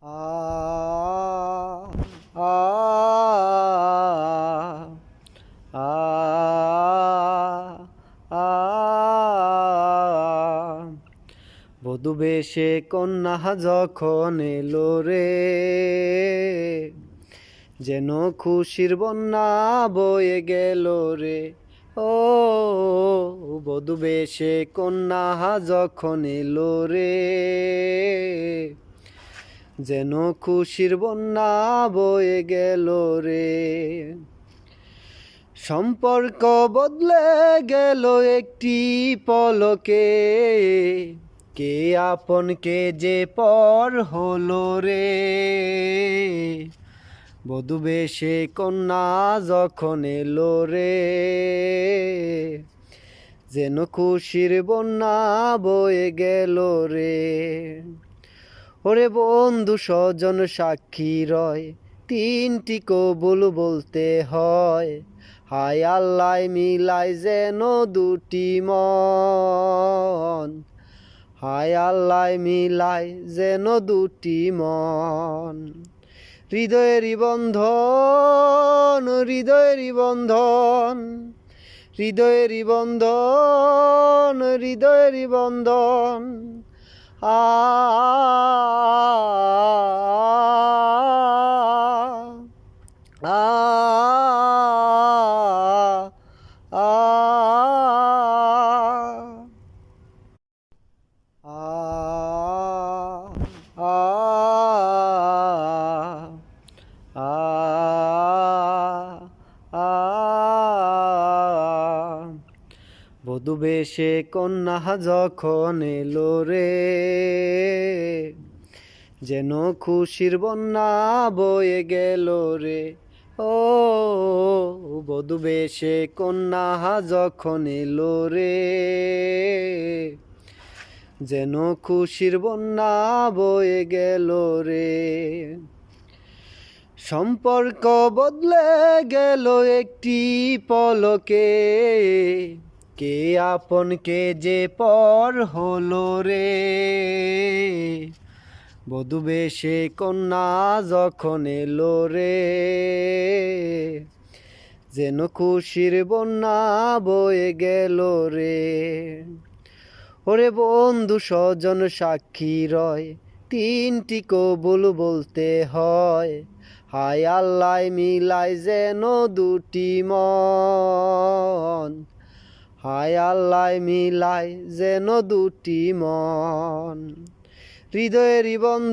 আ আ আ আ বধূ বেশে কন্যা যখন এলো রে, যেন খুশির বন্যা বয়ে গেল রে। ও বধূ বেশে কন্যা যখন এলো রে, যেন খুশির বন্যা বয়ে গেল রে। সম্পর্ক বদলে গেল একটি পলকে, কে আপন কে যে পর হলো রে। বধূ বেশে কন্যা যখন এলো রে, যেন খুশির বন্যা বয়ে গেল রে। ওরে বন্ধু স্বজন সাক্ষী রয়, তিনটি কবুল বলতে হয়। হায় আল্লাহ মিলাই যেন দুটি মন, হায় আল্লাহ মিলাই যেন দুটি মন। হৃদয়েরই বন্ধন, হৃদয়েরই বন্ধন, হৃদয়েরই বন্ধন, হৃদয়েরই বন্ধন। আ আ বধূ বেশে কন্যা যখন এলো রে, যেন খুশির বন্যা বয়ে গেল রে। ও বধূ বেশে কন্যা যখন এলো রে, যেন খুশির বন্যা বয়ে গেল রে। সম্পর্ক বদলে গেল একটি পলকে, কে আপন কে যে পর হলো রে। বধূ বেশে কন্যা যখন এলো রে, যেন খুশির বন্যা বয়ে গেল রে। ওরে বন্ধু স্বজন সাক্ষী রয়, তিনটি কবুল বলতে হয়। হায় আল্লাহ মিলাই যেন দুটি মন, হায় আল্লাহ মিলাই যেন দুটি মন। হৃদয়েরই বন্ধন।